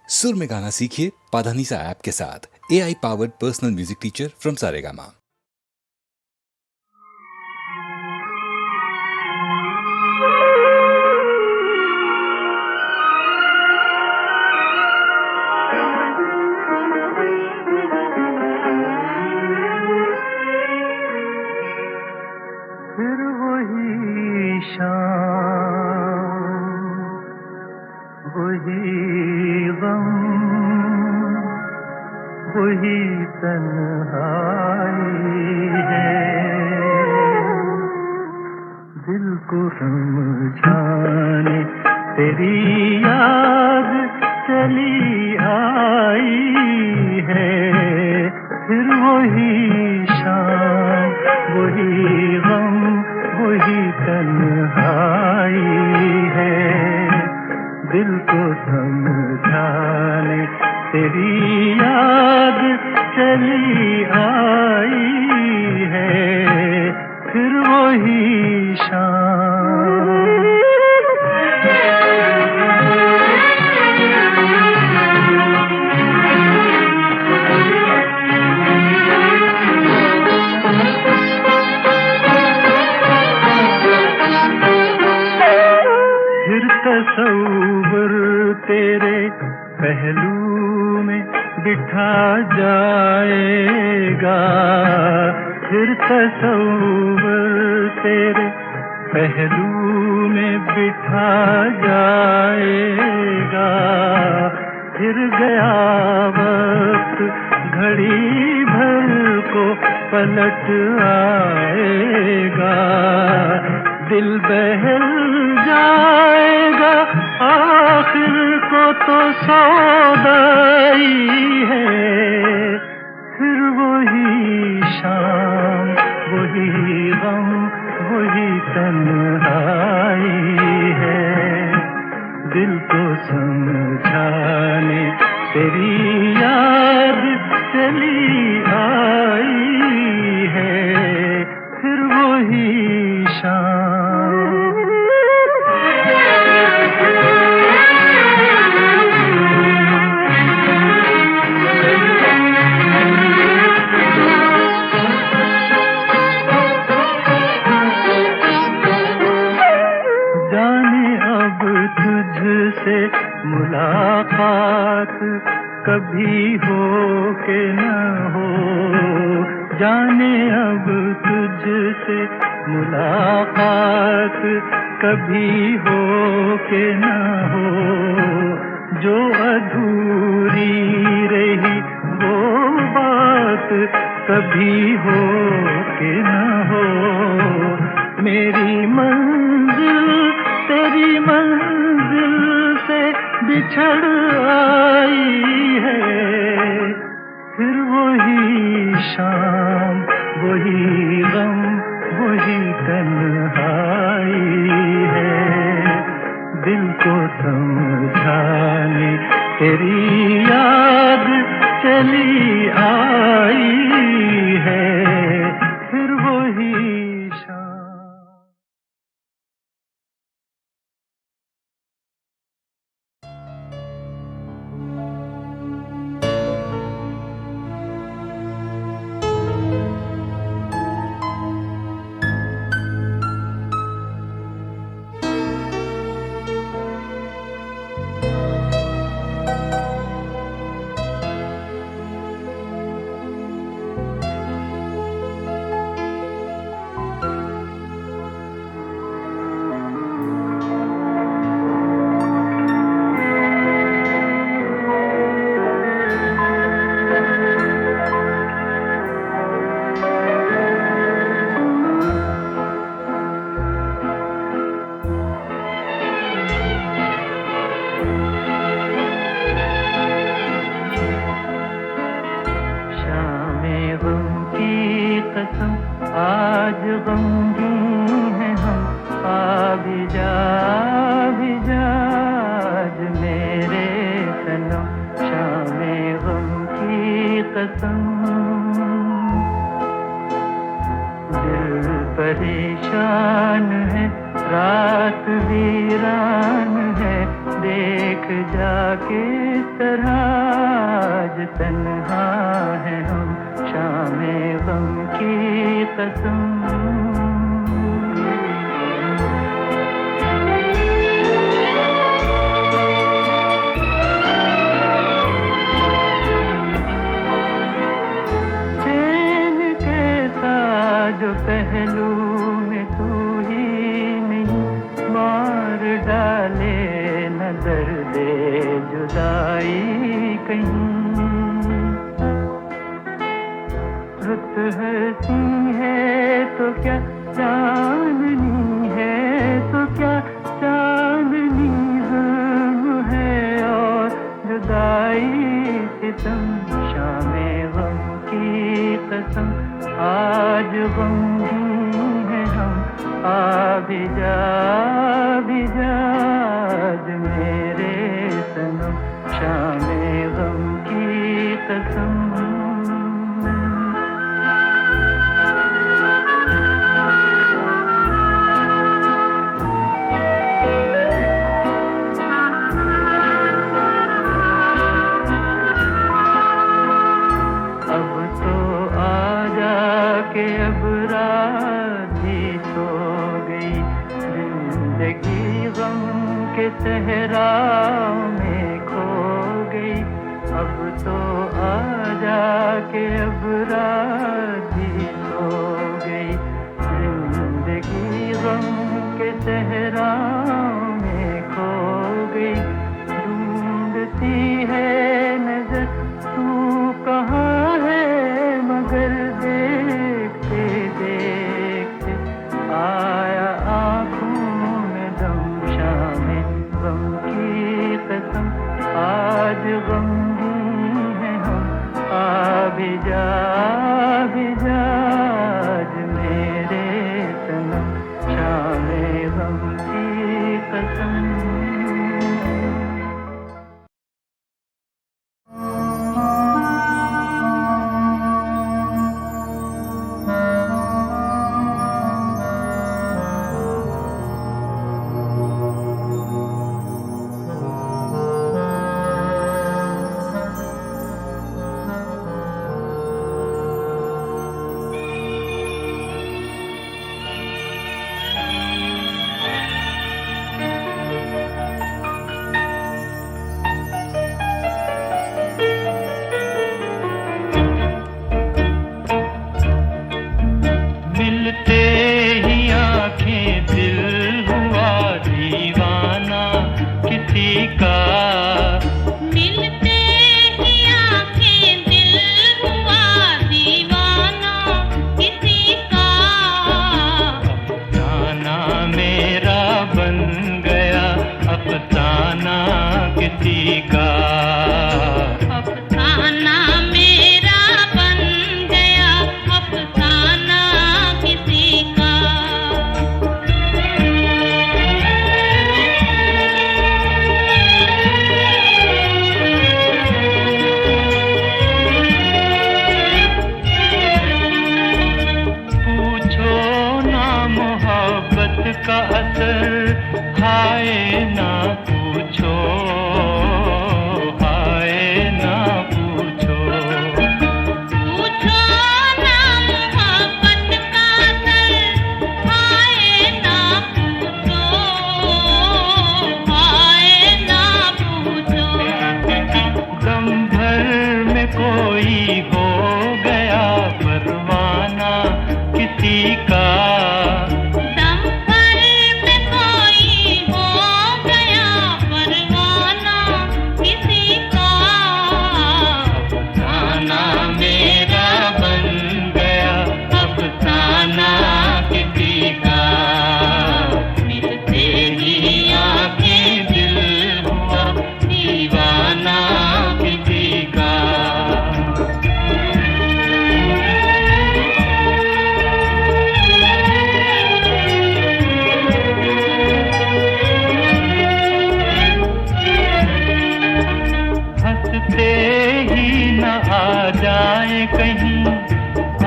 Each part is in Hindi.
सुर में गाना सीखिए पाधानीसा ऐप के साथ। AI powered personal music teacher from Saregama. फिर वही शाम, वही गम, वही तन्हाई है। दिल को समझाने तेरी याद चली आई है। फिर वही शाम, वही गम, वही तन्हाई है। दिल को समझाने तेरी याद चली आई है। फिर वही शाम। तसव्वुर तेरे पहलू में बिठा जाएगा। फिर तसव्वुर तेरे पहलू में बिठा जाएगा। फिर गया वक्त घड़ी भर को पलट आएगा। दिल बहल जाएगा, आखिर को तो सौदाई है। फिर वही शाम, वही गम, वही तन्हाई है। दिल को समझाने तेरी याद चली आई है। फिर वही शाम। जाने अब तुझसे मुलाकात कभी हो के न हो। जाने अब तुझसे मुलाकात कभी हो के न हो। जो अधूरी रही वो बात कभी हो के न हो। मेरी मंजिल तेरी मंजिल से बिछड़ आई है। फिर वही शाम, वही गम, वही तन्हाई है। दिल को समझाने तेरी याद चली आई है। फिर वही शाम। आज गमगीन है हम, आ भी जा आज मेरे सनम। शामे गम की कसम, दिल परेशान है, रात वीरान है, देख जाके तरह आज तन्हा है हम, शामे गम की कसम। चैन के साथ जो पहलू में तू ही नहीं, मार डाले न दर्दे जुदाई कहीं। रुत हसी है तो क्या चांदनी है तो क्या चांदनी जुल्म है और जुदाई सितम, शामे गम की कसम। आज गमगीन है हम, आ भी जा आज मेरे सनम, शामे गम की कसम। अब रात भी सो गई, जिंदगी गम के सहरा में खो गई। अब तो आजा के अब रात भी सो गई, जिंदगी गम के सहरा में खो गई। ढूंढती है नजर तू कहाँ है, मगर देखते देखते आया आँखों में दम, शामे गम की कसम। आज गमगीन है हम, आ भी जा आज मेरे सनम, शामे गम की कसम।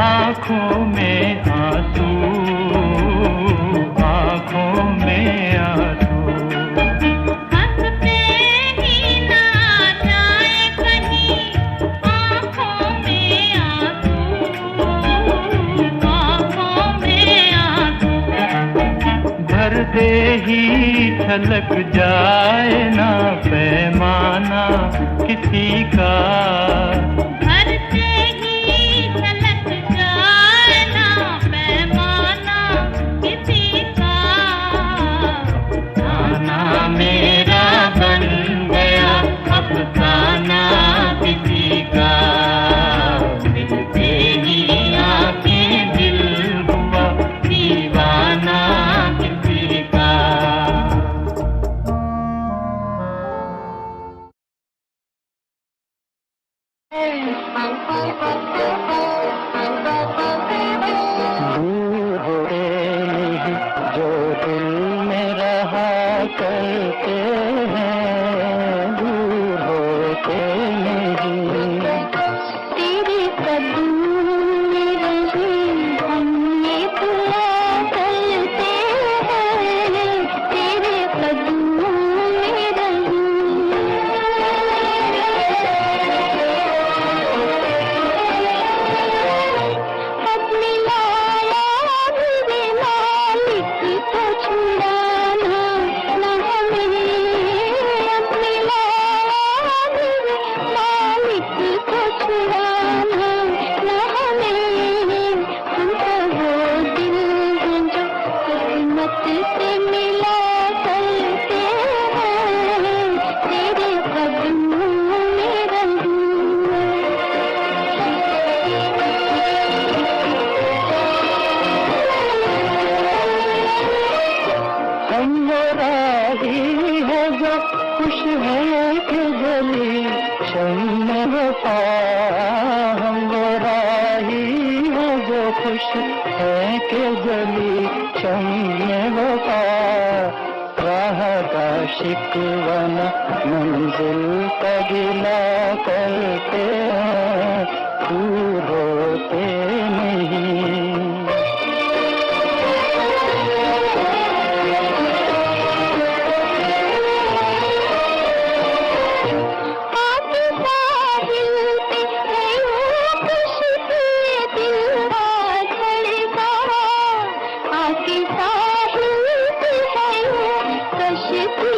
आँखों में आंसू, आँखों में आंसू, हंसते ही ना जाए छलक जाए ना पैमाना किसी का, घर से ही छलक जाए ना पैमाना किसी का। गाना मेरा बन गया अफसाना किसी का, मिलते ही आंखें दिल हुआ दीवाना किसी का। दूर होते नहीं जो दिल में रहा करते हैं, दूर होते नहीं। तेरे कदम में रही हम ये दुआ करते हैं, तेरे कदम में रही। अपनी लाला मेरे मालिक को छुड़ाना न हमें, अपनी लाला मेरे मालिक को छुड़ाना न हमें। हम तो वो दिल हैं जो किस्मत से मिला करते हैं, तेरे कदमों में रहूं। हम वो राही है जो खुश है कि गली शम्म वफा, हम वो राही है जो खुश है कि गली शम्म वफा। राह का शिकवा न मंजिल का गिला करते हैं, दूर होते नहीं। आके साहिल पे है खुशबू दिल का धड़का, आके साहिल पे है खुशबू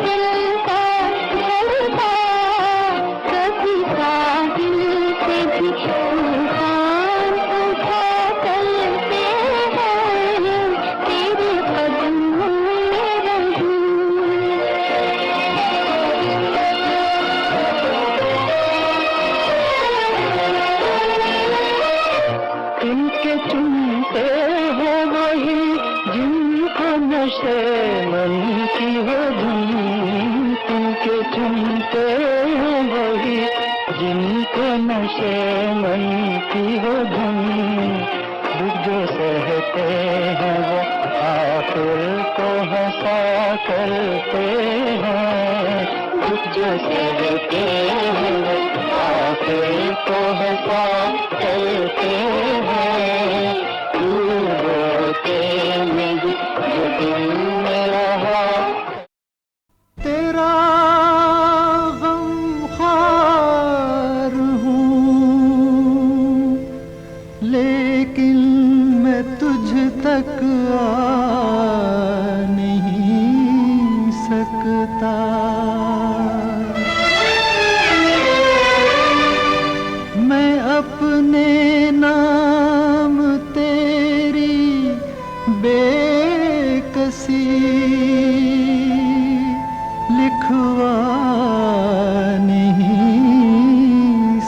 दिल का धड़का। कभी साहिल से भी तूफान उठा करते हैं, तेरे कदमों में रहूं। इनके चुनते हैं वही जिनको नशे मन की हो धुन, इनके चुनते हैं वही जिनको नशे मन की हो धुन। दुख जो सहते हैं वो आखिर को हंसा करते हैं, दुख जो सहते हैं वो आखिर को हंसा करते हैं, दूर होते नहीं जो दिल में रहा। तेरा गमख्वार हूँ लेकिन मैं तुझ तक आ नहीं सकता। मैं अपने नाम तेरी बेकसी लिखवा नहीं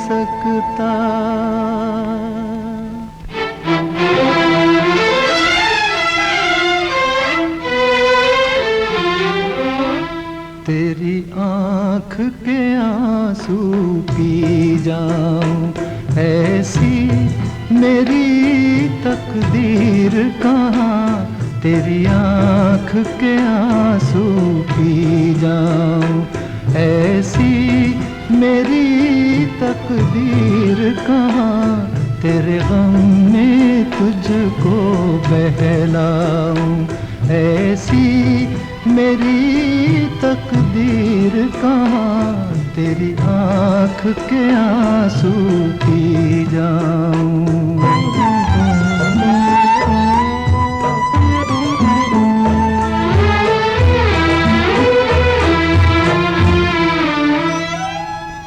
सकता। तेरी आँख के आंसू पी जाऊं ऐसी मेरी तकदीर कहाँ, तेरी आँख के आंसू पी जाऊं ऐसी मेरी तकदीर कहाँ, तेरे गम में तुझको बहलाऊं ऐसी मेरी तकदीर कहाँ, तेरी आँख के आंसू पी जाऊं।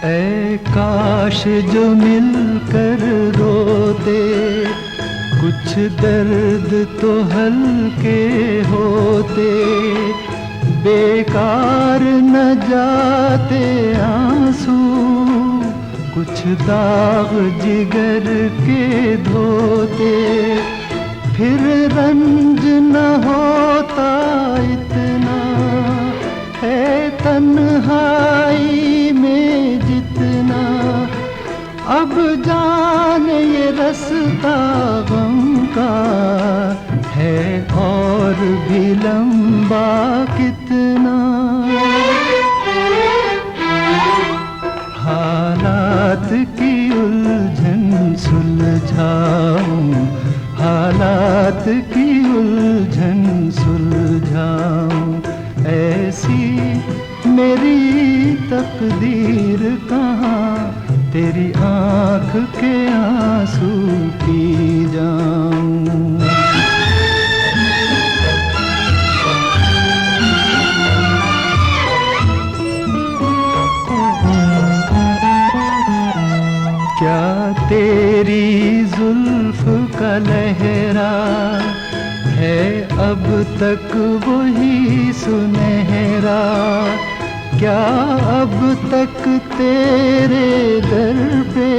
ऐ काश जो मिलकर रोते, कुछ दर्द तो हल्के होते, बेकार न जाते आंसू, कुछ दाग जिगर के धोते, फिर रंज न होता इतना, है तन्हाई में जितना। अब जाने ये रास्ता गम का है और भी लंबा कितना। हालात की उलझन सुलझाऊं, हालात की उलझन सुलझाऊं, ऐसी मेरी तकदीर कहाँ, तेरी आँख के आंसू पी जाऊं। क्या तेरी जुल्फ का लहरा है अब तक वही सुनहरा, क्या अब तक तेरे दर पे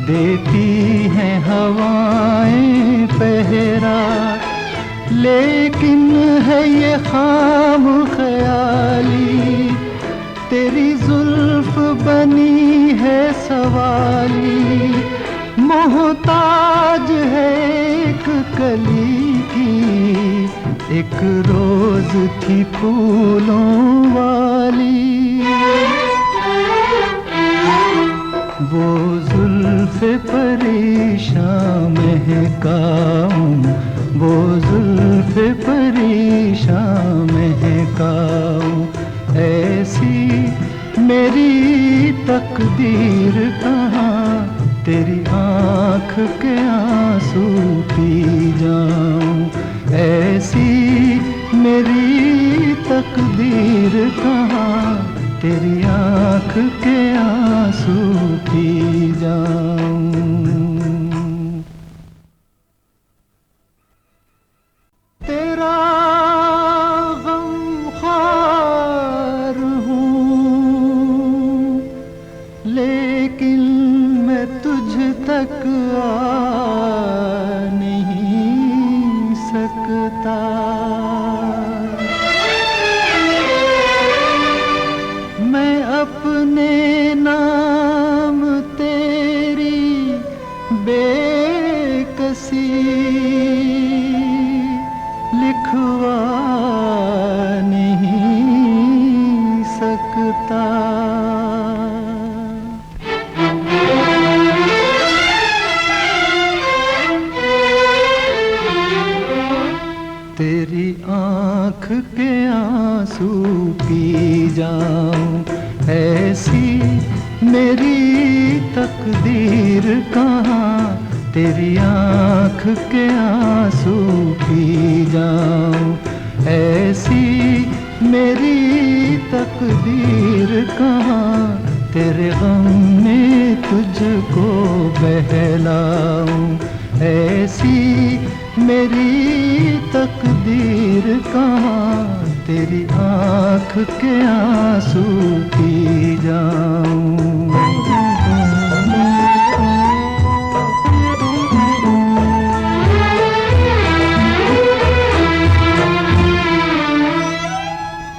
देती हैं हवाएं पहरा। लेकिन है ये खाम ख्याली, तेरी जुल्फ बनी है सवाली, मोहताज है एक कली की, एक रोज थी फूलों वाली। वो जुल्फ़े परेशान महकाऊं, वो जुल्फ़े परेशान महकाऊं, ऐसी मेरी तकदीर कहाँ, तेरी आँख के आंसू पी जाऊं। ऐसी मेरी तकदीर कहाँ, तेरी आँख के आंसू पी जाऊं। तेरा गमख्वार हूँ, लेकिन मैं तुझ तक आ नहीं सकता। मैं अपने नाम तेरी बेकसी लिखवा नहीं सकता। तेरी आँख के आंसू पी जाऊं, ऐसी मेरी तकदीर कहाँ, तेरी आँख के आंसू पी जाऊं। ऐसी मेरी तकदीर कहाँ, तेरे गम में तुझको बहलाऊं। ऐसी मेरी तकदीर कहाँ, तेरी आँख के आंसू पी जाऊं।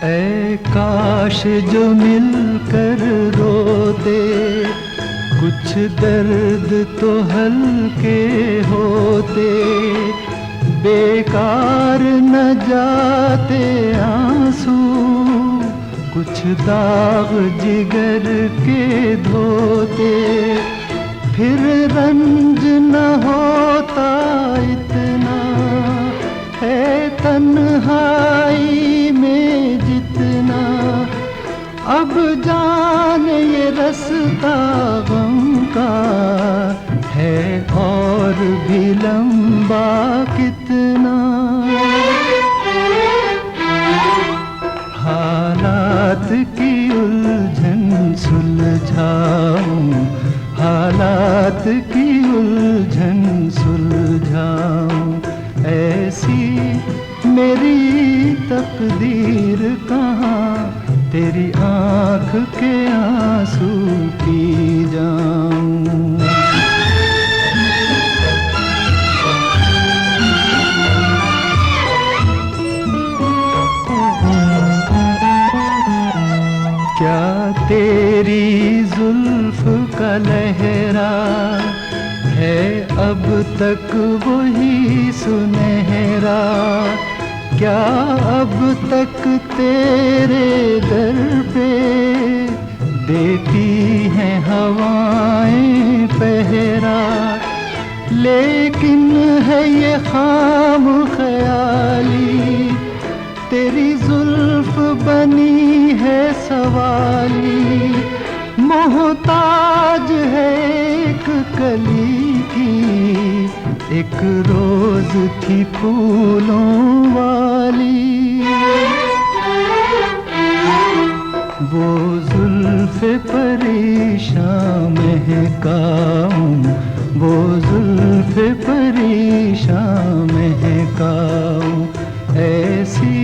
ऐ काश जो मिलकर रोते, कुछ दर्द तो हल्के होते, बेकार न जाते आंसू, कुछ दाग जिगर के धोते, फिर रंज न होता इतना, है तन्हाई में जितना। अब जाने ये रास्ता गम का है और भी लंबा कितना। हालात की उलझन सुलझ रात की उलझन सुलझाऊं। ऐसी मेरी तकदीर कहाँ, तेरी आँख के आंसू पी जाऊं। क्या तेरी जुल्फ का लहरा है अब तक वही सुनहरा, क्या अब तक तेरे दर पे देती हैं हवाएं पहरा। लेकिन है ये खाम ख्याली, तेरी जुल्फ बनी है सवाली, मोहताज है एक कली की, एक रोज थी फूलों वाली। वो जुल्फ़े परेशान महकाऊं, वो जुल्फ़े परेशान महकाऊं। ऐसी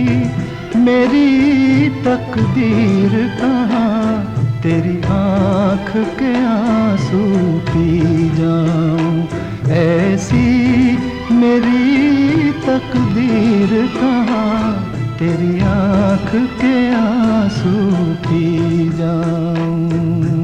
मेरी तकदीर कहाँ, तेरी आँख के आंसू पी जाऊं। ऐसी मेरी तकदीर कहाँ, तेरी आँख के आंसू पी जाऊं।